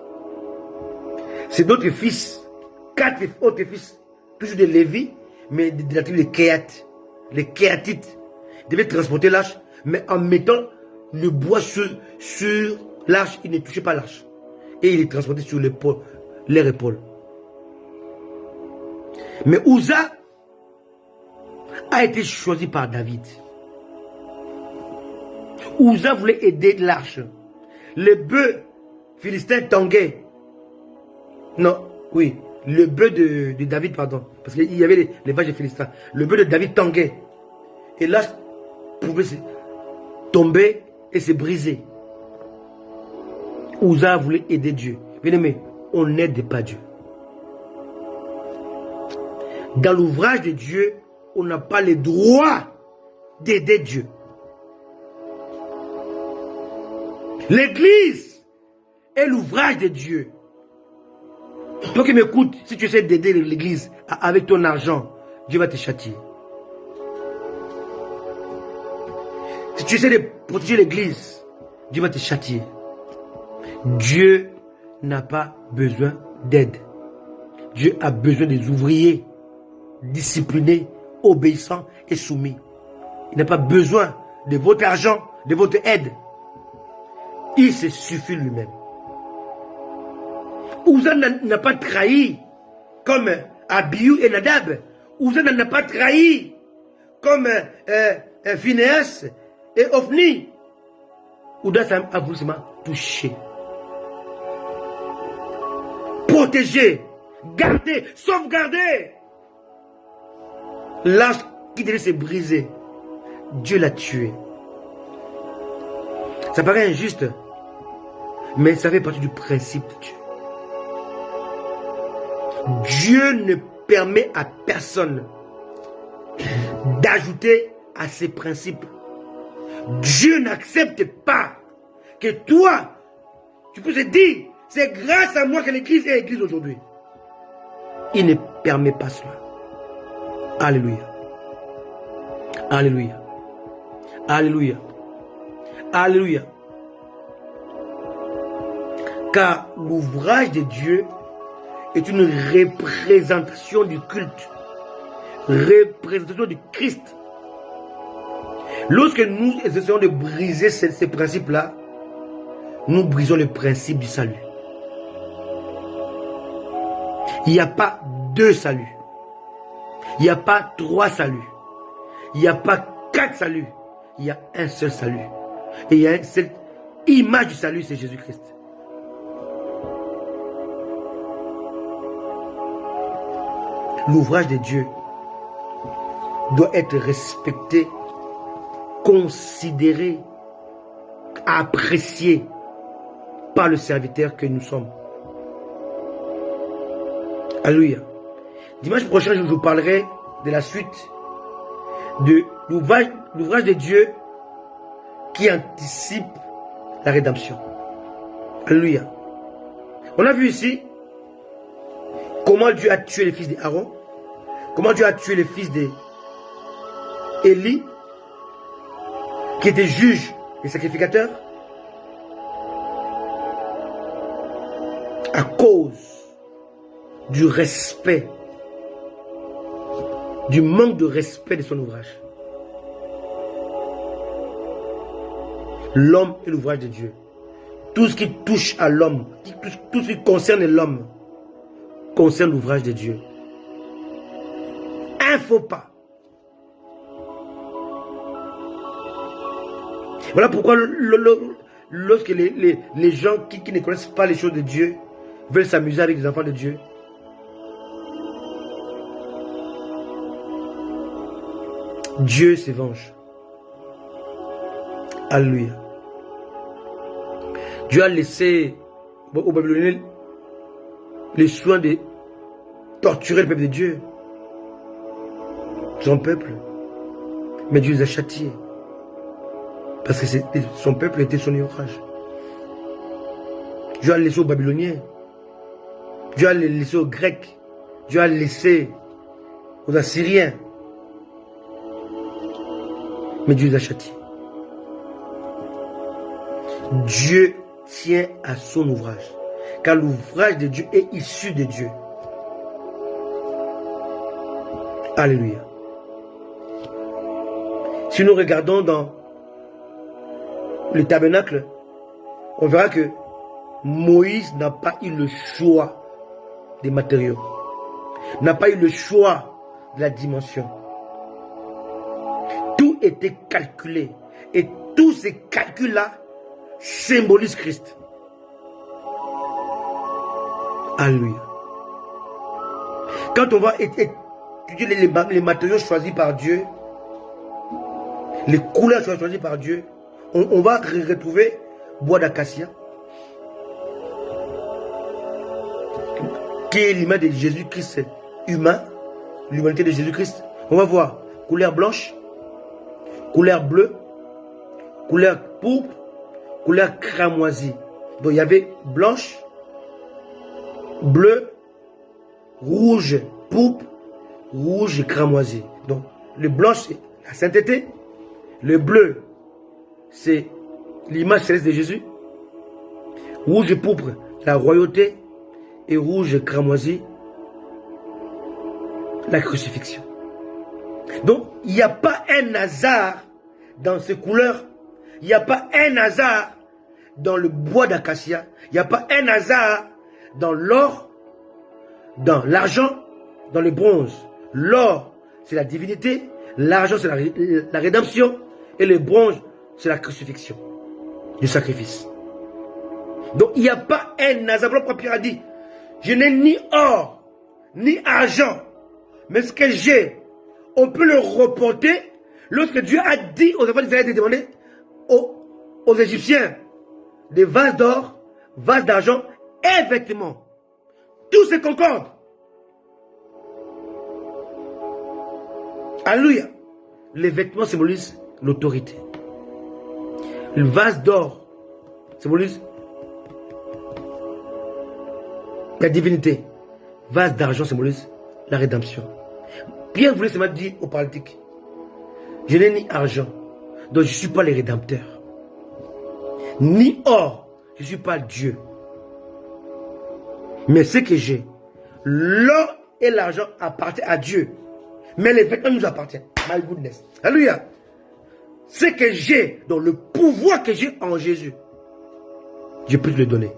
C'est d'autres fils, 4 autres fils, toujours de Lévi, mais de la tribu de Kéat, les Kéatites, devaient transporter l'arche, mais en mettant le bois sur l'arche, ils ne touchaient pas l'arche. Et ils les transportaient sur leur épaule. Mais Uza a été choisi par David. Uza voulait aider l'arche. Le bœuf philistin tanguait. Non, oui. Le bœuf de David, pardon. Parce qu'il y avait les vaches de Philistins. Le bœuf de David tanguait. Et l'arche pouvait tomber et se briser. Uza voulait aider Dieu. Bien aimé, on n'aide pas Dieu. Dans l'ouvrage de Dieu, on n'a pas le droit d'aider Dieu. L'église est l'ouvrage de Dieu. Toi qui m'écoutes, si tu essaies d'aider l'église avec ton argent, Dieu va te châtier. Si tu essaies de protéger l'église, Dieu va te châtier. Dieu n'a pas besoin d'aide. Dieu a besoin des ouvriers disciplinés, obéissants et soumis. Il n'a pas besoin de votre argent, de votre aide. Il se suffit lui-même. Uza n'a pas trahi comme Abihu et Nadab. Uza n'a pas trahi comme Phinehas et Ophni. Uza a voulu seulement toucher, protéger, garder, sauvegarder. L'arche qui devait se briser, Dieu l'a tué. Ça paraît injuste, mais ça fait partie du principe de Dieu. Dieu ne permet à personne d'ajouter à ses principes. Dieu n'accepte pas que toi, tu peux te dire, c'est grâce à moi que l'église est l'église aujourd'hui. Il ne permet pas cela. Alléluia. Alléluia. Alléluia. Alléluia. Car l'ouvrage de Dieu est une représentation du culte, représentation du Christ. Lorsque nous essayons de briser ces principes-là, nous brisons le principe du salut. Il n'y a pas deux saluts. Il n'y a pas trois saluts. Il n'y a pas quatre saluts. Il y a un seul salut. Et il y a une seule image du salut, c'est Jésus-Christ. L'ouvrage de Dieu doit être respecté, considéré, apprécié par le serviteur que nous sommes. Alléluia. Dimanche prochain, je vous parlerai de la suite de l'ouvrage de Dieu qui anticipe la rédemption. Alléluia. On a vu ici comment Dieu a tué les fils d'Aaron, comment Dieu a tué les fils d'Élie, qui étaient juges et sacrificateurs, à cause du respect, du manque de respect de son ouvrage. L'homme est l'ouvrage de Dieu. Tout ce qui touche à l'homme, tout ce qui concerne l'homme, concerne l'ouvrage de Dieu. Un faux pas. Voilà pourquoi lorsque les gens qui ne connaissent pas les choses de Dieu veulent s'amuser avec les enfants de Dieu, Dieu se venge. Alléluia. Dieu a laissé aux Babyloniens les soins de torturer le peuple de Dieu, son peuple. Mais Dieu les a châtiés. Parce que son peuple était son ouvrage. Dieu a laissé aux Babyloniens. Dieu a laissé aux Grecs. Dieu a laissé aux Assyriens. Mais Dieu les a châtiés. Dieu tient à son ouvrage. Car l'ouvrage de Dieu est issu de Dieu. Alléluia. Si nous regardons dans le tabernacle, on verra que Moïse n'a pas eu le choix des matériaux. N'a pas eu le choix de la dimension. Tout était calculé et tous ces calculs-là symbolisent Christ. Alléluia. Quand on va étudier les matériaux choisis par Dieu, les couleurs choisies par Dieu, on va retrouver bois d'acacia, qui est l'image de Jésus-Christ humain, l'humanité de Jésus-Christ. On va voir couleur blanche, couleur bleue, couleur pourpre, couleur cramoisie. Donc il y avait blanche, bleu, rouge, pourpre, rouge et cramoisi. Donc le blanc c'est la sainteté, le bleu c'est l'image céleste de Jésus, rouge et pourpre la royauté et rouge et cramoisi la crucifixion. Donc il n'y a pas un hasard dans ces couleurs, il n'y a pas un hasard dans le bois d'acacia, il n'y a pas un hasard dans l'or, dans l'argent, dans le bronze. L'or, c'est la divinité, l'argent, c'est la rédemption, et le bronze, c'est la crucifixion, le sacrifice. Donc, il n'y a pas un hasard. Pierre a dit, je n'ai ni or, ni argent, mais ce que j'ai, on peut le reporter lorsque Dieu a dit aux enfants d'Israël de demander aux Égyptiens des vases d'or, vases d'argent et vêtements. Tout se concorde. Alléluia. Les vêtements symbolisent l'autorité. Le vase d'or symbolise la divinité. Vase d'argent symbolise la rédemption. Pierre voulait seulement dire aux paralytiques, je n'ai ni argent, donc je ne suis pas le rédempteur. Ni or, je ne suis pas Dieu. Mais ce que j'ai, l'or et l'argent appartiennent à Dieu. Mais les vêtements nous appartiennent. My goodness. Alléluia. Ce que j'ai, donc le pouvoir que j'ai en Jésus, je peux te le donner.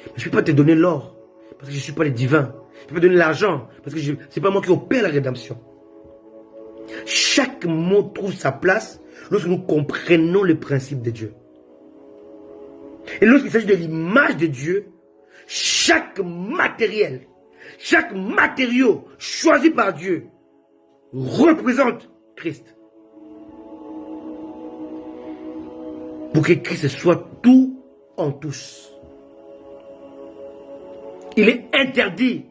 Mais je ne peux pas te donner l'or, parce que je ne suis pas le divin. Je peux te donner l'argent, parce que ce n'est pas moi qui opère la rédemption. Chaque mot trouve sa place lorsque nous comprenons le principe de Dieu. Et lorsqu'il s'agit de l'image de Dieu, chaque matériel, chaque matériau choisi par Dieu représente Christ. Pour que Christ soit tout en tous. Il est interdit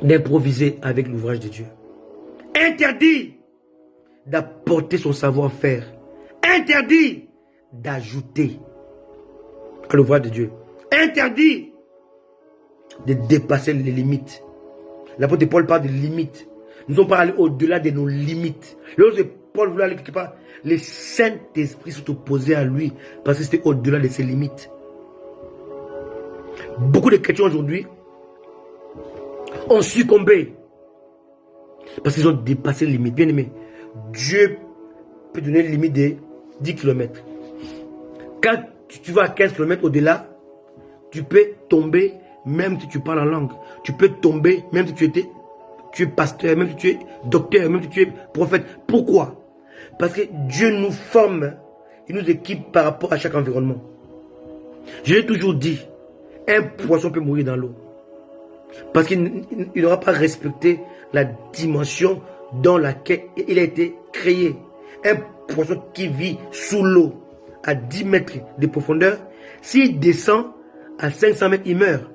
d'improviser avec l'ouvrage de Dieu. Interdit d'apporter son savoir-faire. Interdit d'ajouter à l'ouvrage de Dieu. Interdit de dépasser les limites. L'apôtre Paul parle de limites. Nous ne sommes pas allés au-delà de nos limites. Lorsque Paul voulait aller quelque part, les Saint-Esprit sont opposés à lui parce que c'était au-delà de ses limites. Beaucoup de chrétiens aujourd'hui ont succombé parce qu'ils ont dépassé les limites. Bien aimé, Dieu peut donner une limite de 10 km. Quand tu vas à 15 km au-delà, tu peux tomber même si tu parles en langue. Tu peux tomber même si tu es pasteur, même si tu es docteur, même si tu es prophète. Pourquoi? Parce que Dieu nous forme, il nous équipe par rapport à chaque environnement. Je l'ai toujours dit, un poisson peut mourir dans l'eau. Parce qu'il n'aura pas respecté la dimension dans laquelle il a été créé. Un poisson qui vit sous l'eau à 10 mètres de profondeur, s'il descend à 500 mètres, il meurt.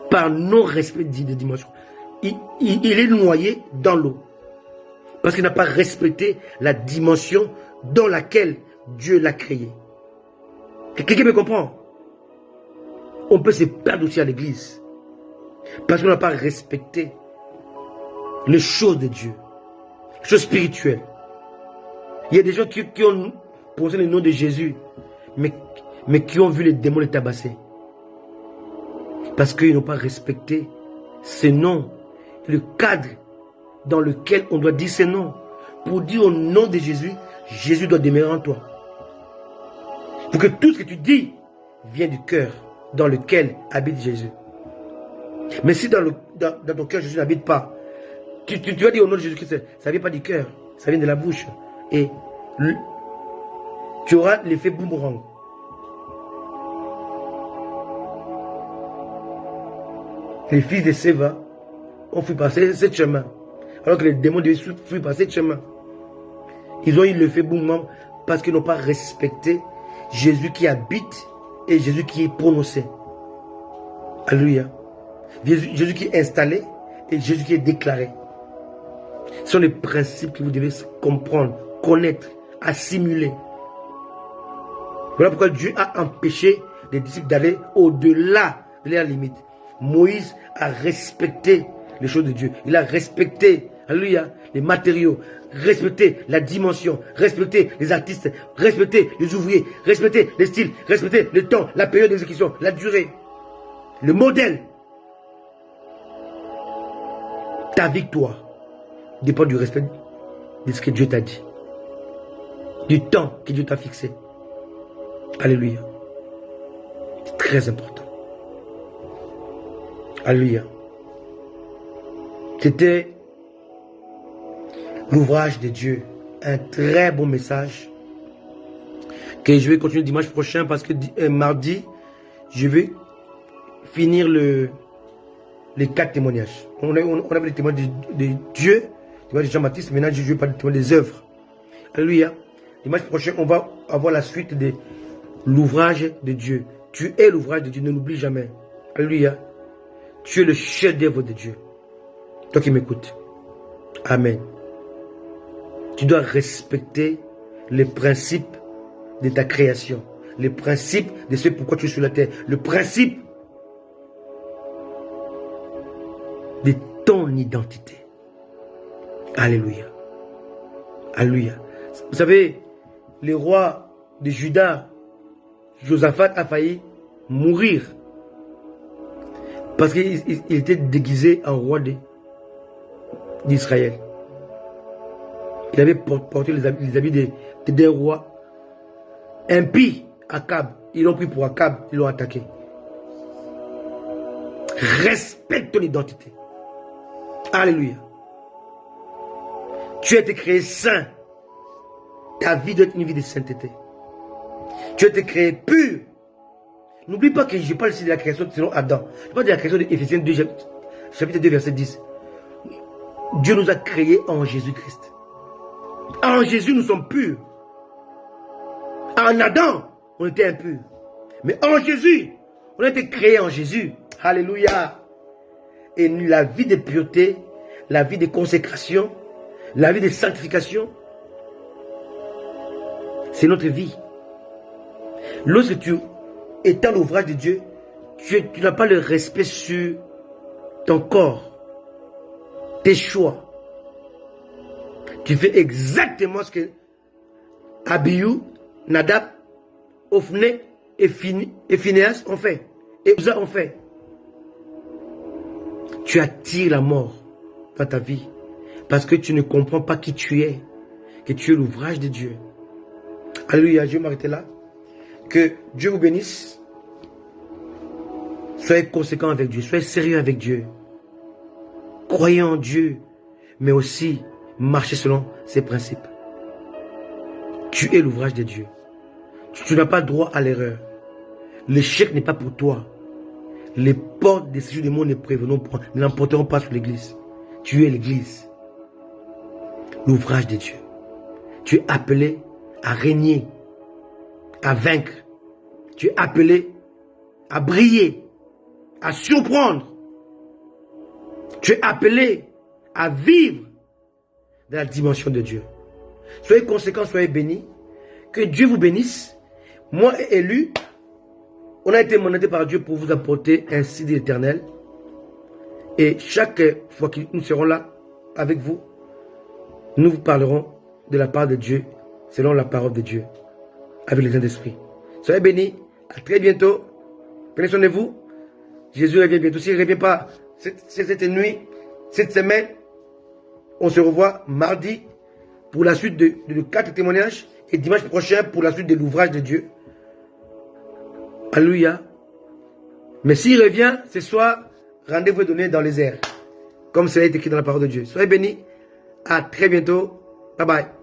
Par non-respect de dimension. Il est noyé dans l'eau. Parce qu'il n'a pas respecté la dimension dans laquelle Dieu l'a créé. Quelqu'un me comprend? On peut se perdre aussi à l'église. Parce qu'on n'a pas respecté les choses de Dieu. Les choses spirituelles. Il y a des gens qui ont prononcé le nom de Jésus, mais qui ont vu les démons les tabasser. Parce qu'ils n'ont pas respecté ces noms, le cadre dans lequel on doit dire ces noms. Pour dire au nom de Jésus, Jésus doit demeurer en toi. Pour que tout ce que tu dis vienne du cœur dans lequel habite Jésus. Mais si dans ton cœur Jésus n'habite pas, Tu vas dire au nom de Jésus-Christ, ça vient pas du cœur, ça vient de la bouche. Et tu auras l'effet boomerang. Les fils de Séva ont fui passer ce chemin. Alors que les démons devaient fuir passer ce chemin. Ils ont eu l'effet boomerang parce qu'ils n'ont pas respecté Jésus qui habite et Jésus qui est prononcé. Alléluia. Jésus qui est installé et Jésus qui est déclaré. Ce sont les principes que vous devez comprendre, connaître, assimiler. Voilà pourquoi Dieu a empêché les disciples d'aller au-delà de la limite. Moïse a respecté les choses de Dieu. Il a respecté, alléluia, les matériaux, respecté la dimension, respecté les artistes, respecté les ouvriers, respecté les styles, respecté le temps, la période d'exécution, la durée, le modèle. Ta victoire dépend du respect de ce que Dieu t'a dit, du temps que Dieu t'a fixé. Alléluia. C'est très important. Alléluia. C'était l'ouvrage de Dieu. Un très bon message que je vais continuer dimanche prochain parce que mardi, je vais finir les 4 témoignages. On avait les témoignages de Dieu, les témoignages de Jean-Baptiste, maintenant je vais parler des témoignages des œuvres. Alléluia. Dimanche prochain, on va avoir la suite de l'ouvrage de Dieu. Tu es l'ouvrage de Dieu, ne l'oublie jamais. Alléluia. Tu es le chef-d'œuvre de Dieu. Toi qui m'écoutes. Amen. Tu dois respecter les principes de ta création. Les principes de ce pourquoi tu es sur la terre. Le principe de ton identité. Alléluia. Alléluia. Vous savez, le roi de Juda, Josaphat, a failli mourir parce qu'il était déguisé en roi d'Israël. Il avait porté les habits des rois impies. Akab. Ils l'ont pris pour Akab, ils l'ont attaqué. Respecte ton identité. Alléluia. Tu as été créé saint. Ta vie doit être une vie de sainteté. Tu as été créé pur. N'oublie pas que je parle ici de la création selon Adam. Je parle de la création de Éphésiens 2, chapitre 2, verset 10. Dieu nous a créés en Jésus-Christ. En Jésus, nous sommes purs. En Adam, on était impurs. Mais en Jésus, on a été créés en Jésus. Alléluia. Et la vie de pureté, la vie de consécration, la vie de sanctification, c'est notre vie. Lorsque tu es dans l'ouvrage de Dieu, tu n'as pas le respect sur ton corps, tes choix. Tu fais exactement ce que Abihu, Nadab, Ophné et Phinéas ont fait. Et Uza ont fait. Tu attires la mort dans ta vie parce que tu ne comprends pas qui tu es, que tu es l'ouvrage de Dieu. Alléluia, je vais m'arrêter là. Que Dieu vous bénisse. Soyez conséquents avec Dieu, soyez sérieux avec Dieu. Croyez en Dieu, mais aussi marchez selon ses principes. Tu es l'ouvrage de Dieu. Tu n'as pas droit à l'erreur. L'échec n'est pas pour toi. Les portes des séjours du monde ne l'emporteront pas sur l'église. Tu es l'église. L'ouvrage de Dieu. Tu es appelé à régner, à vaincre. Tu es appelé à briller, à surprendre. Tu es appelé à vivre dans la dimension de Dieu. Soyez conséquents, soyez bénis. Que Dieu vous bénisse. Moi et élu, on a été mandaté par Dieu pour vous apporter un signe éternel. Et chaque fois que nous serons là avec vous, nous vous parlerons de la part de Dieu, selon la parole de Dieu, avec les Saint-Esprit. Soyez bénis. À très bientôt. Prenez soin de vous. Jésus revient bientôt. S'il ne revient pas cette nuit, cette semaine, on se revoit mardi pour la suite de 4 témoignages et dimanche prochain pour la suite de l'ouvrage de Dieu. Alléluia. Mais s'il revient ce soir, rendez-vous donné dans les airs. comme cela est écrit dans la parole de Dieu. Soyez bénis. À très bientôt. Bye bye.